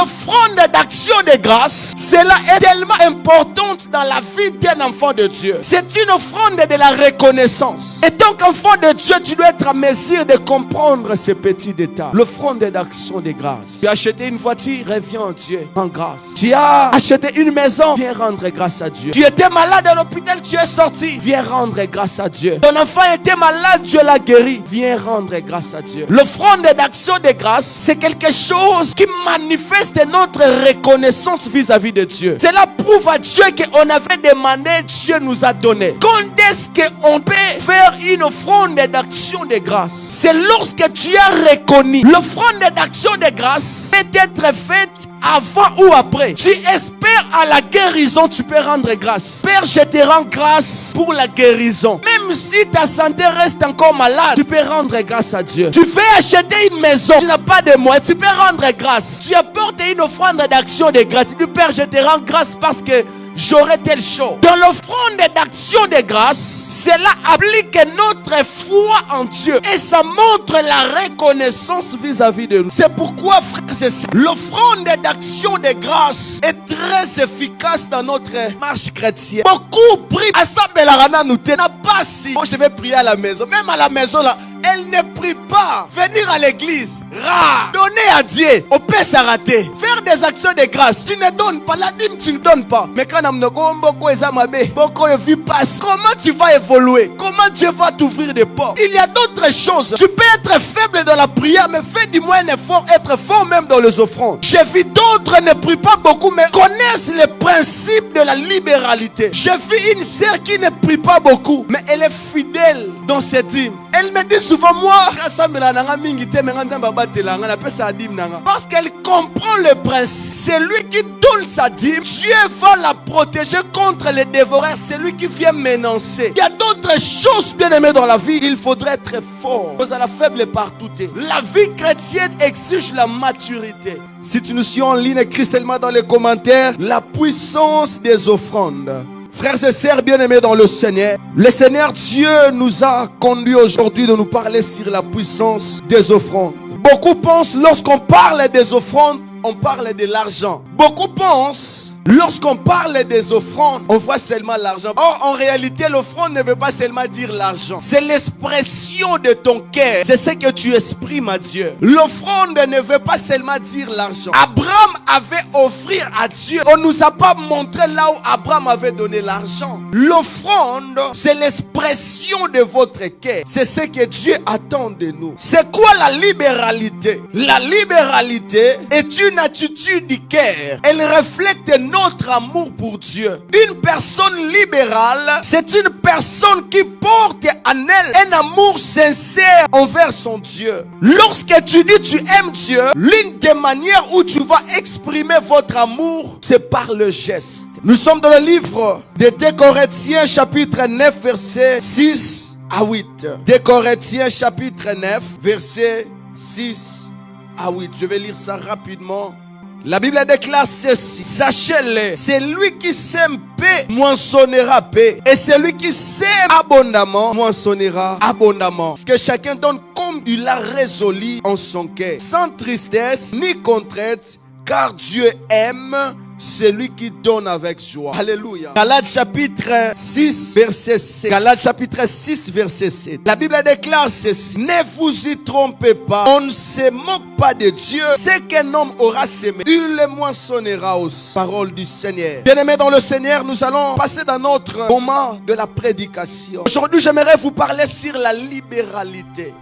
L'offrande d'action de grâce, cela est tellement importante dans la vie d'un enfant de Dieu. C'est une offrande de la reconnaissance. Et donc, enfant de Dieu, tu dois être en mesure de comprendre ces petits détails. L'offrande d'action de grâce. Tu as acheté une voiture, reviens à Dieu en grâce. Tu as acheté une maison, viens rendre grâce à Dieu. Tu étais malade à l'hôpital, tu es sorti, viens rendre grâce à Dieu. Ton enfant était malade, Dieu l'a guéri, viens rendre grâce à Dieu. L'offrande d'action de grâce, c'est quelque chose qui manifeste notre reconnaissance vis-à-vis de Dieu. Cela prouve à Dieu qu'on avait demandé, Dieu nous a donné. Quand est-ce qu'on peut faire une offrande d'action de grâce? C'est lorsque tu as reconnu. L'offrande d'action de grâce peut être faite avant ou après. Tu espères à la guérison, tu peux rendre grâce. Père, je te rends grâce pour la guérison. Même si ta santé reste encore malade, tu peux rendre grâce à Dieu. Tu veux acheter une maison, tu n'as pas de moyens, tu peux rendre grâce. Tu apportes une offrande d'action de grâce. Tu dis, Père, je te rends grâce parce que j'aurai telle chose. Dans l'offrande d'action de grâce, cela applique notre foi en Dieu. Et ça montre la reconnaissance vis-à-vis de nous. C'est pourquoi, frères et sœurs, l'offrande d'action de grâce est très efficace dans notre marche chrétienne. Beaucoup prient à ça, mais la rana nous n'a pas si. Moi, je vais prier à la maison. Même à la maison, là, elle ne prie pas. Venir à l'église, rare. Donner à Dieu, on peut s'arrêter. Faire des actions de grâce, tu ne donnes pas. La dîme, tu ne donnes pas. Mais quand comment tu vas évoluer? Comment Dieu va t'ouvrir des portes? Il y a d'autres choses. Tu peux être faible dans la prière, mais fais du moins un effort, être fort même dans les offrandes. J'ai vu d'autres ne prient pas beaucoup, mais connaissent les principes de la libéralité. J'ai vu une sœur qui ne prie pas beaucoup, mais elle est fidèle dans ses dîmes. Elle me dit souvent, moi, parce qu'elle comprend le principe. C'est lui qui donne sa dîme. Dieu va la protéger contre les dévoreurs. C'est lui qui vient menacer. Il y a d'autres choses, bien aimées, dans la vie. Il faudrait être fort. Vous êtes faible partout. La vie chrétienne exige la maturité. Si tu nous suis en ligne, écris seulement dans les commentaires la puissance des offrandes. Frères et sœurs bien-aimés dans le Seigneur Dieu nous a conduits aujourd'hui de nous parler sur la puissance des offrandes. Beaucoup pensent, lorsqu'on parle des offrandes, on parle de l'argent. Beaucoup pensent, lorsqu'on parle des offrandes, on voit seulement l'argent. Or, en réalité, l'offrande ne veut pas seulement dire l'argent. C'est l'expression de ton cœur. C'est ce que tu exprimes à Dieu. L'offrande ne veut pas seulement dire l'argent. Abraham avait offert à Dieu. On ne nous a pas montré là où Abraham avait donné l'argent. L'offrande, c'est l'expression de votre cœur. C'est ce que Dieu attend de nous. C'est quoi la libéralité? La libéralité est une attitude du cœur. Elle reflète notre amour pour Dieu. Une personne libérale, c'est une personne qui porte en elle un amour sincère envers son Dieu. Lorsque tu dis tu aimes Dieu, l'une des manières où tu vas exprimer votre amour, c'est par le geste. Nous sommes dans le livre de 2 Corinthiens chapitre 9 verset 6 à 8. 2 Corinthiens chapitre 9 verset 6 à 8. Je vais lire ça rapidement. La Bible déclare ceci: sachez-le, celui qui sème paix moissonnera paix, et celui qui sème abondamment moissonnera abondamment. Que chacun donne comme il a résolu en son cœur, sans tristesse ni contrainte, car Dieu aime celui qui donne avec joie. Alléluia. Galates chapitre 6 verset 7. Galates chapitre 6 verset 7. La Bible déclare ceci: ne vous y trompez pas, on ne se moque pas de Dieu. Ce qu'un homme aura semé, il le moissonnera aussi. Parole du Seigneur. Bien-aimés dans le Seigneur, nous allons passer dans notre moment de la prédication. Aujourd'hui, j'aimerais vous parler sur la libéralité.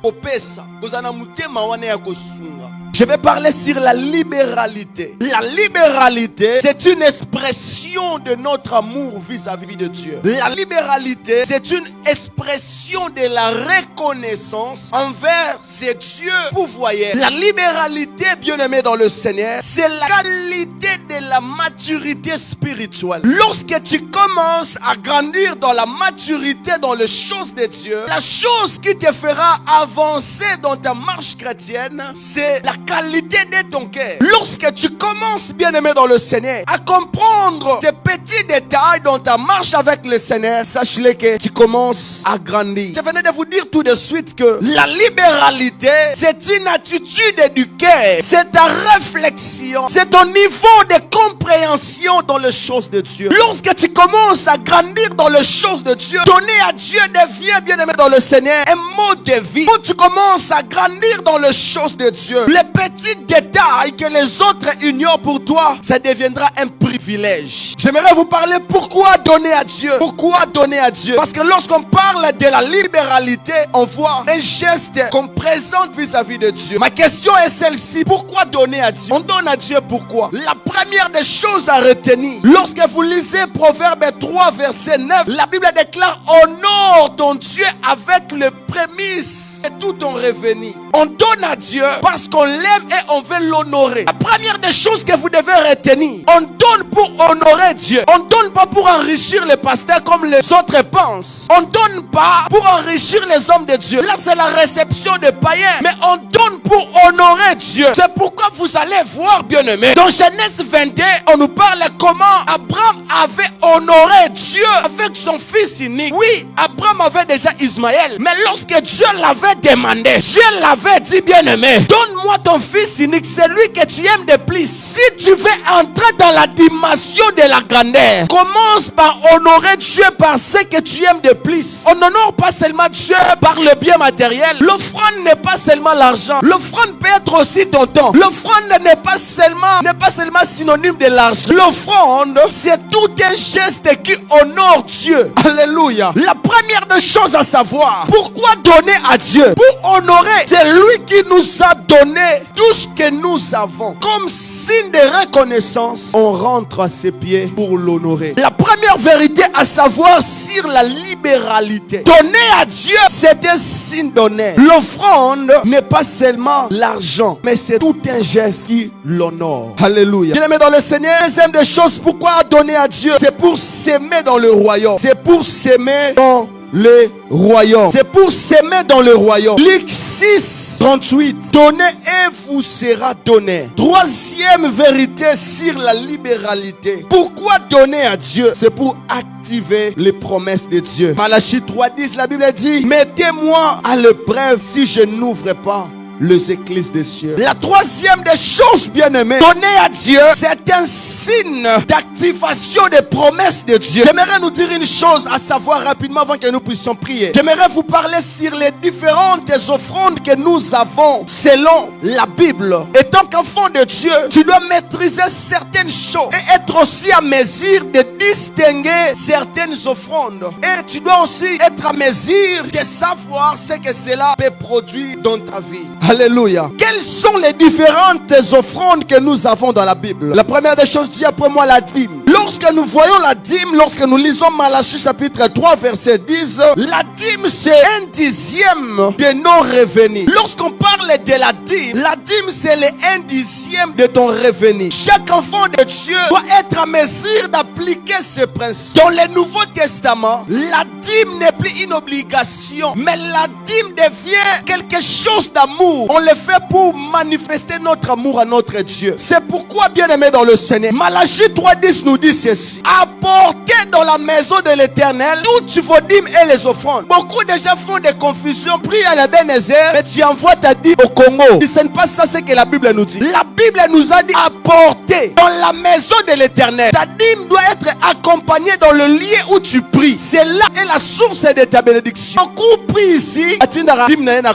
Je vais parler sur la libéralité. La libéralité, c'est une expression de notre amour vis-à-vis de Dieu. La libéralité, c'est une expression de la reconnaissance envers ces dieux pourvoyeurs. La libéralité, bien-aimé dans le Seigneur, c'est la qualité de la maturité spirituelle. Lorsque tu commences à grandir dans la maturité dans les choses de Dieu, la chose qui te fera avancer dans ta marche chrétienne, c'est la qualité de ton cœur. Lorsque tu commences, bien-aimé dans le Seigneur, à comprendre ces petits détails dans ta marche avec le Seigneur, sache-le que tu commences à grandir. Je venais de vous dire tout de suite que la libéralité, c'est une attitude du cœur, c'est ta réflexion, c'est ton niveau de compréhension dans les choses de Dieu. Lorsque tu commences à grandir dans les choses de Dieu, donner à Dieu devient, bien-aimé dans le Seigneur, un mode de vie. Quand tu commences à grandir dans les choses de Dieu, les petits détails que les autres ignorent pour toi, ça deviendra un privilège. J'aimerais vous parler pourquoi donner à Dieu. Pourquoi donner à Dieu? Parce que lorsqu'on parle de la libéralité, on voit un geste qu'on présente vis-à-vis de Dieu. Ma question est celle-ci. Pourquoi donner à Dieu? On donne à Dieu pourquoi? La première des choses à retenir, lorsque vous lisez Proverbe 3, verset 9, la Bible déclare: honore ton Dieu avec le prémices de tout ton revenu. On donne à Dieu parce qu'on l'aime et on veut l'honorer. La première des choses que vous devez retenir, on donne pour honorer Dieu. On ne donne pas pour enrichir les pasteurs comme les autres pensent. On ne donne pas pour enrichir les hommes de Dieu. Là, c'est la réception des païens. Mais on donne pour honorer Dieu. C'est pourquoi vous allez voir, bien-aimés, dans Genèse 22, on nous parle comment Abraham avait honoré Dieu avec son fils unique. Oui, Abraham avait déjà Ismaël. Mais lorsque Dieu l'avait demandé, Dieu l'avait dit: bien-aimé, donne-moi ton fils unique, celui que tu aimes de plus. Si tu veux entrer dans la dimension de la grandeur, commence par honorer Dieu par ce que tu aimes de plus. On n'honore pas seulement Dieu par le bien matériel. L'offrande n'est pas seulement l'argent. L'offrande peut être aussi ton temps. L'offrande n'est pas seulement synonyme de l'argent. L'offrande, c'est tout un geste qui honore Dieu. Alléluia. La première des choses à savoir, pourquoi donner à Dieu? Pour honorer, c'est lui qui nous a donné tout ce que nous avons. Comme signe de reconnaissance, on rentre à ses pieds pour l'honorer. La première vérité à savoir sur la libéralité, donner à Dieu, c'est un signe d'honneur. L'offrande n'est pas seulement l'argent, mais c'est tout un geste qui l'honore. Alléluia. Bien-aimé dans le Seigneur, deuxième des choses, pourquoi donner à Dieu? C'est pour s'aimer dans le royaume. C'est pour s'aimer dans le royaume. C'est pour s'aimer dans le royaume. Luc 6, 38. Donnez et vous sera donné. Troisième vérité sur la libéralité. Pourquoi donner à Dieu? C'est pour activer les promesses de Dieu. Malachie 3:10, la Bible dit: mettez-moi à l'épreuve si je n'ouvre pas les écluses des cieux. La troisième des choses, bien-aimées, donner à Dieu, c'est un signe d'activation des promesses de Dieu. J'aimerais nous dire une chose à savoir rapidement avant que nous puissions prier. J'aimerais vous parler sur les différentes offrandes que nous avons selon la Bible. Étant qu'enfant de Dieu, tu dois maîtriser certaines choses et être aussi à mesure de distinguer certaines offrandes. Et tu dois aussi être à mesure de savoir ce que cela peut produire dans ta vie. Alléluia. Quelles sont les différentes offrandes que nous avons dans la Bible? La première des choses, dit après moi la dîme. Lorsque nous voyons la dîme, lorsque nous lisons Malachie chapitre 3 verset 10, la dîme c'est un dixième de nos revenus. Lorsqu'on parle de la dîme c'est le 1/10 de ton revenu. Chaque enfant de Dieu doit être en mesure d'appliquer ce principe. Dans le Nouveau Testament, la dîme n'est plus une obligation, mais la dîme devient quelque chose d'amour. On le fait pour manifester notre amour à notre Dieu. C'est pourquoi, bien-aimé dans le Seigneur, Malachie 3:10 nous dit ceci: apportez dans la maison de l'Éternel toutes vos dîmes et les offrandes. Beaucoup de gens font des confusions, prient à la Ebenezer, mais tu envoies ta dîme au Congo. Ce n'est pas ça ce que la Bible nous dit. La Bible nous a dit apporter dans la maison de l'Éternel. Ta dîme doit être accompagnée dans le lieu où tu pries. C'est là est la source de ta bénédiction. Beaucoup prient ici.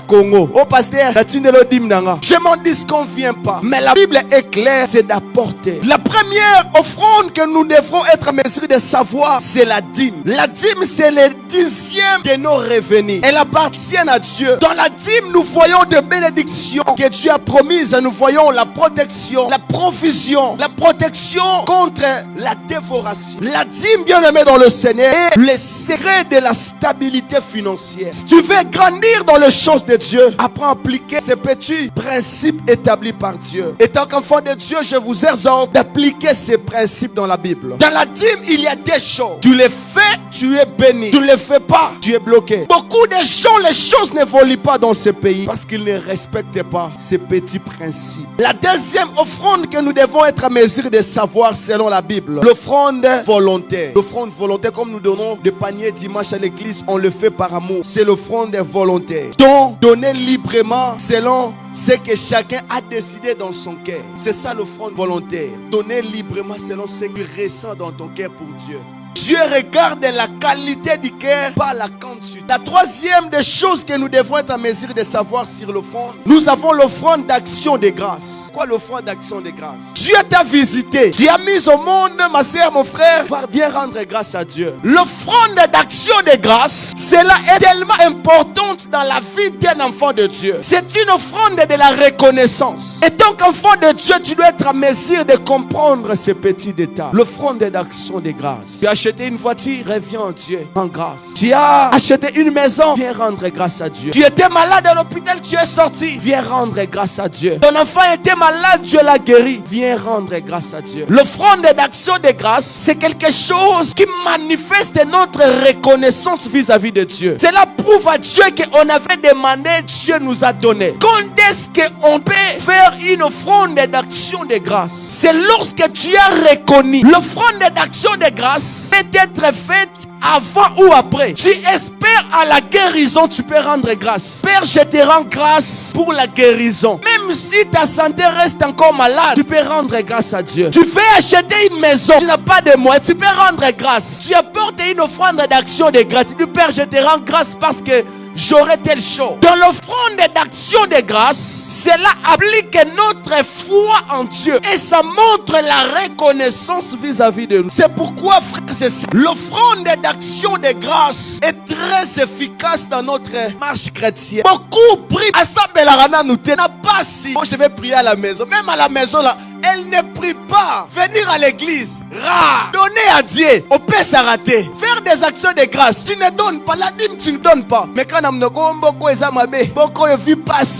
Congo. Oh pasteur, je m'en disconviens pas. Mais la Bible est claire, c'est d'apporter. La première offrande que nous devrons être en mesure de savoir, c'est la dîme. La dîme, c'est le 10e de nos revenus. Elle appartient à Dieu. Dans la dîme, nous voyons des bénédictions que Dieu a promises. Nous voyons la protection, la provision, la protection contre la dévoration. La dîme, bien aimé dans le Seigneur, est le secret de la stabilité financière. Si tu veux grandir dans les choses de Dieu, apprends à appliquer ces petits principes établis par Dieu. Étant qu'enfant de Dieu, je vous exhorte d'appliquer ces principes dans la Bible. Dans la dîme, il y a des choses. Tu les fais, tu es béni. Tu les fais pas, tu es bloqué. Beaucoup de gens, les choses n'évoluent pas dans ce pays parce qu'ils ne respectent pas ces petits principes. La deuxième offrande que nous devons être à mesure de savoir selon la Bible, l'offrande volontaire. L'offrande volontaire, comme nous donnons des paniers dimanche à l'église, on le fait par amour. C'est l'offrande volontaire. Donc, donner librement selon ce que chacun a décidé dans son cœur. C'est ça l'offrande volontaire. Donner librement selon ce que tu ressens dans ton cœur pour Dieu. Dieu regarde la qualité du cœur, pas la quantité. La troisième des choses que nous devons être en mesure de savoir sur l'offrande, nous avons l'offrande d'action de grâce. Quoi l'offrande d'action de grâce? Dieu t'a visité, tu as mis au monde, ma soeur, mon frère, viens rendre grâce à Dieu. L'offrande d'action de grâce, cela est tellement importante dans la vie d'un enfant de Dieu. C'est une offrande de la reconnaissance. Et tant qu'enfant de Dieu, tu dois être en mesure de comprendre ces petits détails. L'offrande d'action de grâce. Tu as acheté une voiture, reviens à Dieu en grâce. Tu as acheté une maison, viens rendre grâce à Dieu. Tu étais malade à l'hôpital, tu es sorti, viens rendre grâce à Dieu. Ton enfant était malade, Dieu l'a guéri, viens rendre grâce à Dieu. L'offrande d'action de grâce, c'est quelque chose qui manifeste notre reconnaissance vis-à-vis de Dieu. Cela prouve à Dieu qu'on avait demandé, Dieu nous a donné. Quand est-ce qu'on peut faire une offrande d'action de grâce? C'est lorsque tu as reconnu. L'offrande d'action de grâce peut être faite avant ou après. Tu espères à la guérison, tu peux rendre grâce. Père, je te rends grâce pour la guérison. Même si ta santé reste encore malade, tu peux rendre grâce à Dieu. Tu veux acheter une maison, tu n'as pas de moyens, tu peux rendre grâce. Tu apportes une offrande d'action de gratitude. Père, je te rends grâce parce que j'aurai telle chose. Dans l'offrande d'action de grâce, cela applique notre foi en Dieu et ça montre la reconnaissance vis-à-vis de nous. C'est pourquoi, frères et sœurs, l'offrande d'action de grâce est très efficace dans notre marche chrétienne. Beaucoup prient à ça, mais la rana nous n'a pas si. Moi, je vais prier à la maison. Même à la maison, là, elle ne prie pas. Venir à l'église, rare. Donner à Dieu, on peut s'arrêter. Faire des actions de grâce, tu ne donnes pas. La dîme, tu ne donnes pas. Mais quand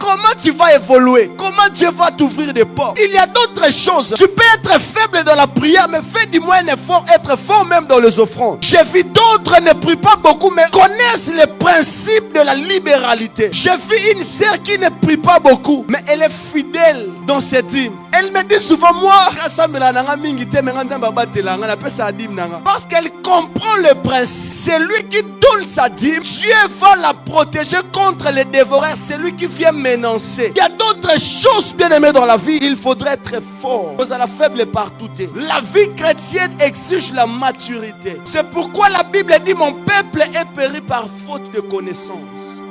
comment tu vas évoluer? Comment Dieu va t'ouvrir des portes? Il y a d'autres choses. Tu peux être faible dans la prière, mais fais du moins un effort, être fort même dans les offrandes. J'ai vu d'autres ne prient pas beaucoup, mais connaissent les principes de la libéralité. J'ai vu une sœur qui ne prie pas beaucoup, mais elle est fidèle dans ses dîmes. Elle me dit souvent, moi, parce qu'elle comprend le principe. C'est lui qui donne sa dîme. Dieu va la protéger contre les dévoreurs. C'est lui qui vient menacer. Il y a d'autres choses, bien aimées, dans la vie. Il faudrait être fort. Vous êtes la faible partout. La vie chrétienne exige la maturité. C'est pourquoi la Bible dit, mon peuple est péri par faute de connaissance.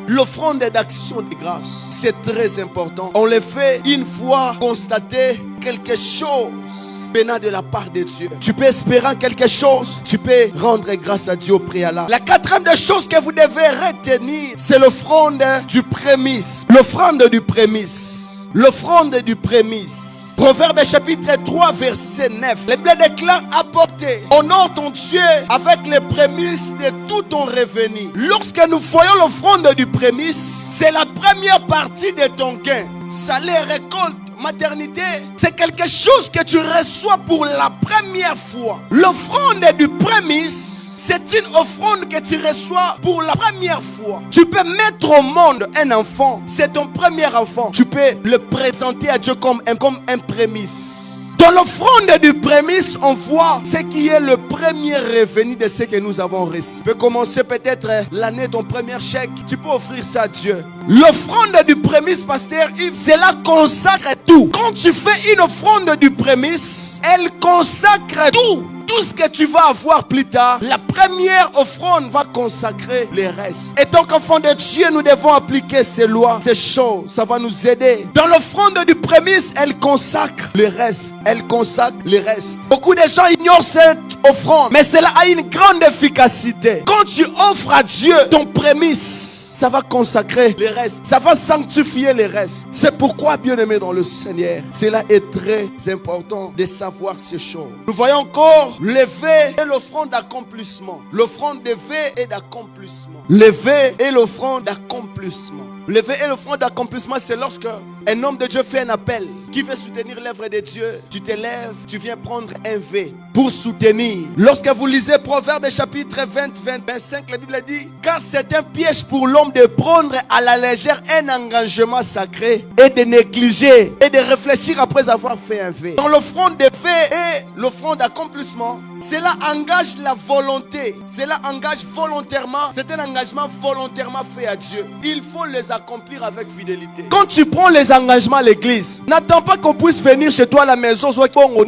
L'offrande d'action de grâce, c'est très important. On le fait une fois constaté quelque chose venant de la part de Dieu. Tu peux espérer en quelque chose, tu peux rendre grâce à Dieu au préalable. La quatrième des choses que vous devez retenir, c'est l'offrande du prémisse. L'offrande du prémisse. L'offrande du prémisse. Proverbe chapitre 3 verset 9. Le blé déclare apporter. Honore ton Dieu avec les prémices de tout ton revenu. Lorsque nous voyons l'offrande du prémisse, c'est la première partie de ton gain. Salaire, récolte, maternité, c'est quelque chose que tu reçois pour la première fois. L'offrande du prémisse, c'est une offrande que tu reçois pour la première fois. Tu peux mettre au monde un enfant. C'est ton premier enfant. Tu peux le présenter à Dieu comme un prémisse. Dans l'offrande du prémisse, on voit ce qui est le premier revenu de ce que nous avons reçu. Tu peux commencer peut-être l'année, ton premier chèque. Tu peux offrir ça à Dieu. L'offrande du prémisse, pasteur Yves, cela consacre tout. Quand tu fais une offrande du prémisse, elle consacre tout. Tout ce que tu vas avoir plus tard, la première offrande va consacrer les restes. Et donc, enfants de Dieu, nous devons appliquer ces lois, ces choses. Ça va nous aider. Dans l'offrande du prémisse, elle consacre les restes. Elle consacre les restes. Beaucoup de gens ignorent cette offrande, mais cela a une grande efficacité. Quand tu offres à Dieu ton prémisse, ça va consacrer les restes. Ça va sanctifier les restes. C'est pourquoi, bien-aimés dans le Seigneur, cela est très important de savoir ces choses. Nous voyons encore lever et l'offrande d'accomplissement. L'offrande de lever et d'accomplissement. Lever et l'offrande d'accomplissement. Lever et l'offrande d'accomplissement, c'est lorsque un homme de Dieu fait un appel, qui veut soutenir l'œuvre de Dieu, tu te lèves, tu viens prendre un V pour soutenir. Lorsque vous lisez Proverbes chapitre 25, la Bible dit, car c'est un piège pour l'homme de prendre à la légère un engagement sacré et de négliger et de réfléchir après avoir fait un V. Dans l'offrande de V et l'offrande d'accomplissement, cela engage la volonté. Cela engage volontairement. C'est un engagement volontairement fait à Dieu. Il faut les accomplir avec fidélité. Quand tu prends les engagements à l'église, n'attends pas qu'on puisse venir chez toi à la maison.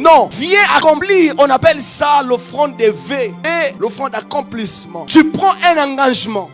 Non, viens accomplir. On appelle ça l'offrande de V et l'offrande d'accomplissement. Tu prends un engagement.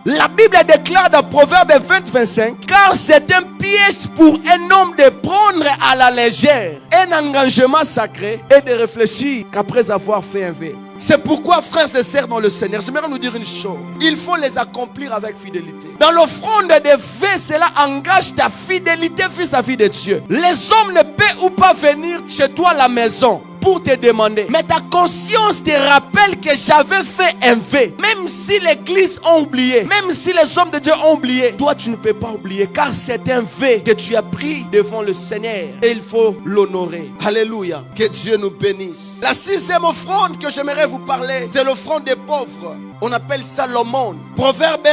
La Bible déclare dans Proverbe 20-25, car c'est un piège pour un homme de prendre à la légère un engagement sacré et de réfléchir qu'après avoir fait un V. C'est pourquoi, frères et sœurs dans le Seigneur, j'aimerais nous dire une chose. Il faut les accomplir avec fidélité. Dans l'offrande de V, cela engage ta fidélité vis-à-vis de Dieu. Les hommes ne peuvent ou pas venir chez toi à la maison pour te demander. Mais ta conscience te rappelle que j'avais fait un V. Même si l'église a oublié, même si les hommes de Dieu ont oublié, toi tu ne peux pas oublier, car c'est un V que tu as pris devant le Seigneur et il faut l'honorer. Alléluia. Que Dieu nous bénisse. La sixième offrande que j'aimerais vous parler, c'est l'offrande des pauvres. On appelle ça l'aumône. Proverbe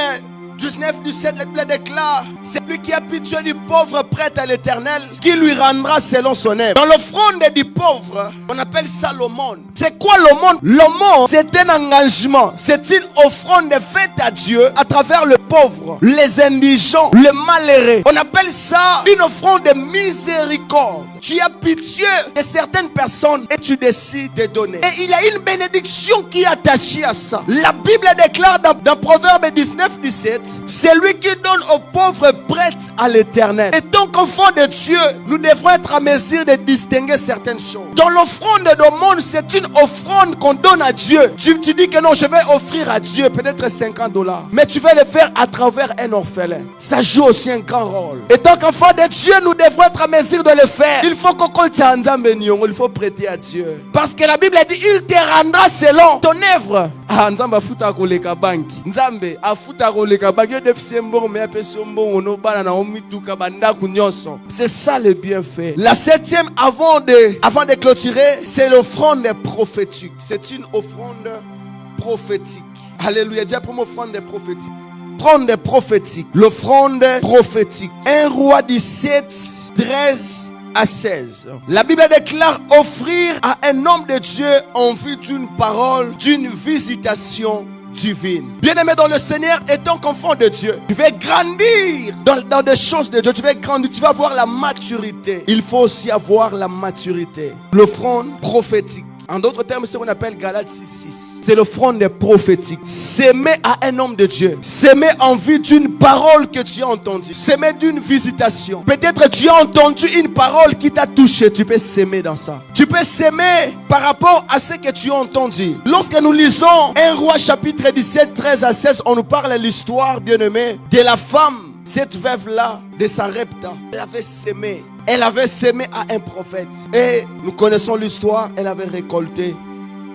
19-17, la Bible déclare, c'est lui qui a pitié du pauvre prête à l'Éternel, qui lui rendra selon son œuvre. Dans l'offrande du pauvre, on appelle ça l'aumône. C'est quoi l'aumône? L'aumône, c'est un engagement, c'est une offrande faite à Dieu à travers le pauvre, les indigents, les malheureux. On appelle ça une offrande de miséricorde. Tu as pitié de certaines personnes et tu décides de donner. Et il y a une bénédiction qui est attachée à ça. La Bible déclare dans Proverbe 19-17, c'est lui qui donne aux pauvres prêts à l'Éternel. Et donc, enfants de Dieu, nous devrons être à mesure de distinguer certaines choses. Dans l'offrande d'aumône, c'est une offrande qu'on donne à Dieu. Tu dis que non, je vais offrir à Dieu peut-être $50. Mais tu vas le faire à travers un orphelin. Ça joue aussi un grand rôle. Et donc, enfants de Dieu, nous devrons être à mesure de le faire. Il faut il faut prêter à Dieu. Parce que la Bible dit, il te rendra selon ton œuvre. Ah, Nzamba futa koleka banki. Nzambe afuta koleka banki. C'est ça le bienfait. La septième, avant de clôturer, c'est l'offrande prophétique. C'est une offrande prophétique. Alléluia. Dis après offrande prophétique. Offrande prophétique. L'offrande prophétique. 1 Roi 17, 13 à 16. La Bible déclare offrir à un homme de Dieu en vue d'une parole, d'une visitation divine. Bien-aimé dans le Seigneur, étant qu'enfant de Dieu, tu vas grandir dans des choses de Dieu. Tu vas grandir, tu vas avoir la maturité. Il faut aussi avoir la maturité. L'offrande prophétique. En d'autres termes, c'est ce qu'on appelle Galates 6:6. C'est l'offrande prophétique. S'aimer à un homme de Dieu. S'aimer en vue d'une parole que tu as entendue. S'aimer d'une visitation. Peut-être tu as entendu une parole qui t'a touché. Tu peux s'aimer dans ça. Tu peux s'aimer par rapport à ce que tu as entendu. Lorsque nous lisons 1 Roi chapitre 17, 13 à 16, on nous parle de l'histoire, bien-aimé, de la femme, cette veuve-là, de Sarepta. Elle avait s'aimé. Elle avait sémé à un prophète. Et nous connaissons l'histoire. Elle avait récolté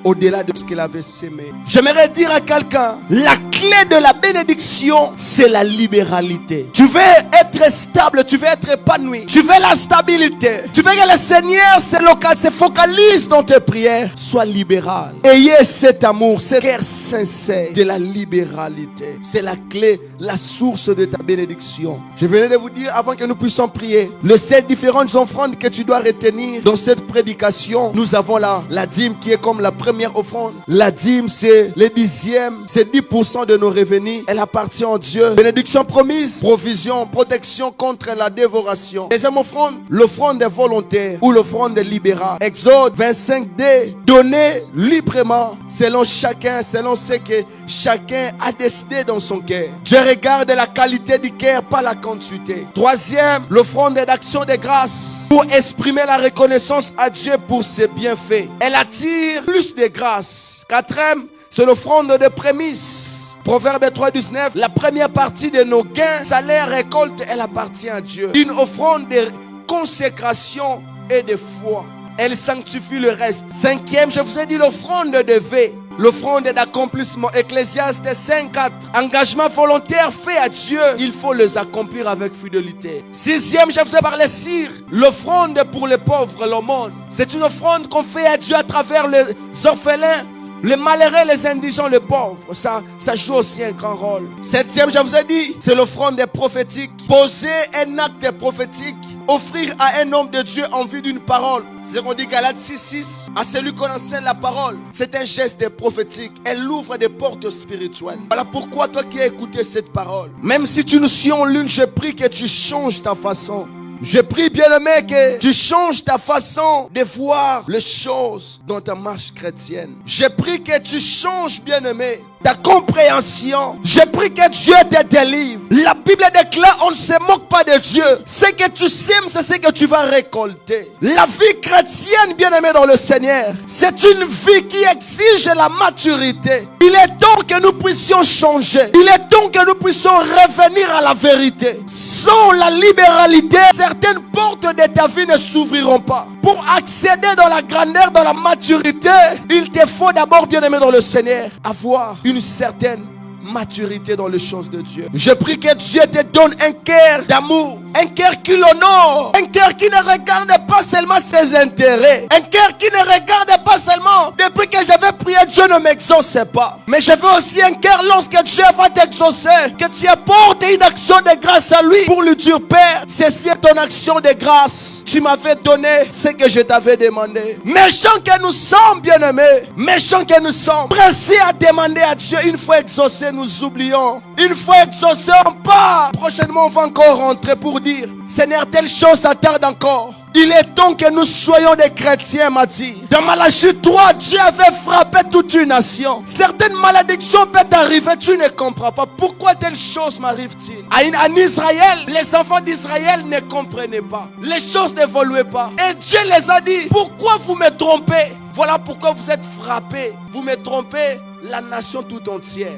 au-delà de ce qu'elle avait sémé. J'aimerais dire à quelqu'un, la clé de la bénédiction, c'est la libéralité. Tu veux être stable, tu veux être épanoui, tu veux la stabilité, tu veux que le Seigneur se focalise dans tes prières. Sois libéral. Ayez cet amour, ce cœur sincère de la libéralité. C'est la clé, la source de ta bénédiction. Je venais de vous dire, avant que nous puissions prier, les 7 différentes offrandes que tu dois retenir dans cette prédication. Nous avons la dîme qui est comme la première offrande. La dîme, c'est le 10e, c'est 10% de nos revenus. Elle appartient à Dieu. Bénédiction promise, provision, protection contre la dévoration. Deuxième offrande, l'offrande volontaire ou l'offrande libérale. Exode 25D, donner librement selon chacun, selon ce que chacun a décidé dans son cœur. Dieu regarde la qualité du cœur, pas la quantité. Troisième, l'offrande d'action de grâce pour exprimer la reconnaissance à Dieu pour ses bienfaits. Elle attire plus de grâce. Quatrième, c'est l'offrande de prémices. Proverbe 3:19, la première partie de nos gains, salaire, récolte, elle appartient à Dieu. Une offrande de consécration et de foi. Elle sanctifie le reste. Cinquième, je vous ai dit l'offrande de V. L'offrande d'accomplissement. Ecclésiaste 5:4. Engagement volontaire fait à Dieu. Il faut les accomplir avec fidélité. 6e, je vous ai parlé cire. L'offrande pour les pauvres, l'aumône. C'est une offrande qu'on fait à Dieu à travers les orphelins, les malheureux, les indigents, les pauvres. Ça joue aussi un grand rôle. 7e, je vous ai dit, c'est l'offrande prophétique. Poser un acte prophétique. Offrir à un homme de Dieu en vue d'une parole. C'est ce qu'on dit Galates 6:6. À celui qu'on enseigne la parole. C'est un geste prophétique. Elle ouvre des portes spirituelles. Voilà pourquoi toi qui as écouté cette parole, même si tu nous suis en lune, je prie que tu changes ta façon. Je prie, bien-aimé, que tu changes ta façon de voir les choses dans ta marche chrétienne. Je prie que tu changes, bien-aimé, ta compréhension. Je prie que Dieu te délivre. La Bible déclare, on ne se moque pas de Dieu. Ce que tu sèmes, c'est ce que tu vas récolter. La vie chrétienne, bien-aimé dans le Seigneur, c'est une vie qui exige la maturité. Il est temps que nous puissions changer. Il est temps que nous puissions revenir à la vérité. Sans la libéralité, certaines portes de ta vie ne s'ouvriront pas. Pour accéder dans la grandeur, dans la maturité, il te faut d'abord, bien-aimé dans le Seigneur, avoir une certaine maturité dans les choses de Dieu. Je prie que Dieu te donne un cœur d'amour, un cœur qui l'honore, un cœur qui ne regarde pas seulement ses intérêts, un cœur qui ne regarde pas seulement depuis que j'avais prié, Dieu ne m'exauce pas. Mais je veux aussi un cœur lorsque Dieu va t'exaucer, que tu apportes une action de grâce à lui pour lui dire, Père, ceci est ton action de grâce. Tu m'avais donné ce que je t'avais demandé. Méchants que nous sommes, bien-aimés, méchants que nous sommes, pressés à demander à Dieu, une fois exaucé, nous oublions. Une fois exaucé, on part. Prochainement, on va encore rentrer pour dire, Seigneur, telle chose s'attarde encore. Il est temps que nous soyons des chrétiens, Mathis. Dans Malachie 3, Dieu avait frappé toute une nation. Certaines malédictions peuvent arriver, tu ne comprends pas. Pourquoi telle chose m'arrive-t-il? En Israël, les enfants d'Israël ne comprenaient pas. Les choses n'évoluaient pas. Et Dieu les a dit, pourquoi vous me trompez? Voilà pourquoi vous êtes frappés. Vous me trompez, la nation tout entière.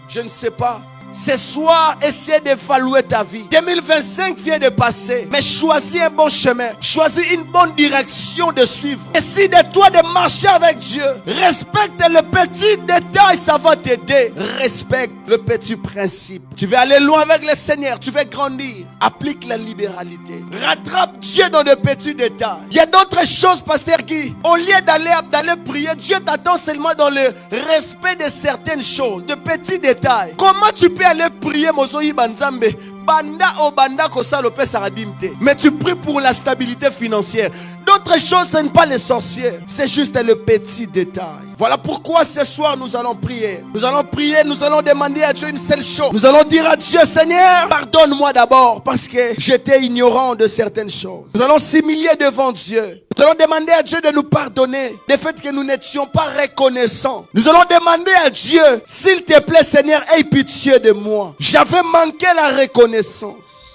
Je ne sais pas. Ce soir, essaie d'évaluer ta vie. 2025 vient de passer. Mais choisis un bon chemin. Choisis une bonne direction de suivre. Décide de toi de marcher avec Dieu. Respecte le petit détail, ça va t'aider. Respecte le petit principe. Tu veux aller loin avec le Seigneur. Tu veux grandir. Applique la libéralité. Rattrape Dieu dans de petits détails. Il y a d'autres choses, pasteur Guy. Au lieu d'aller prier, Dieu t'attend seulement dans le respect de certaines choses, de petits détails. Comment tu peux aller prier Mozoï Banzambe banda o banda kosalo pesa radimte, mais tu pries pour la stabilité financière. D'autres choses, ce n'est pas les sorciers, c'est juste le petit détail. Voilà pourquoi ce soir nous allons prier. Nous allons prier, nous allons demander à Dieu une seule chose. Nous allons dire à Dieu, Seigneur, pardonne-moi d'abord parce que j'étais ignorant de certaines choses. Nous allons s'humilier devant Dieu. Nous allons demander à Dieu de nous pardonner du fait que nous n'étions pas reconnaissants. Nous allons demander à Dieu, s'il te plaît Seigneur, aie pitié de moi. J'avais manqué la reconnaissance.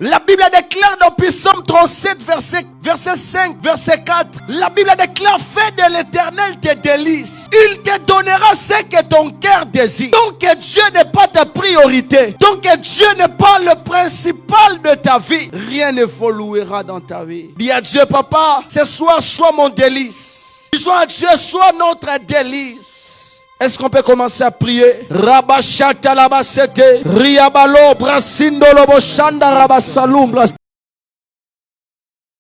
La Bible déclare dans Psaume 37, verset 5, verset 4. La Bible déclare, fais de l'Éternel tes délices. Il te donnera ce que ton cœur désire. Donc que Dieu n'est pas ta priorité, donc que Dieu n'est pas le principal de ta vie, rien n'évoluera dans ta vie. Dis à Dieu, papa, ce soir, sois mon délice. Disons à Dieu, sois notre délice. Est-ce qu'on peut commencer à prier? Rabashata labasete, riabalo brasindo lobo shanda rabasalum.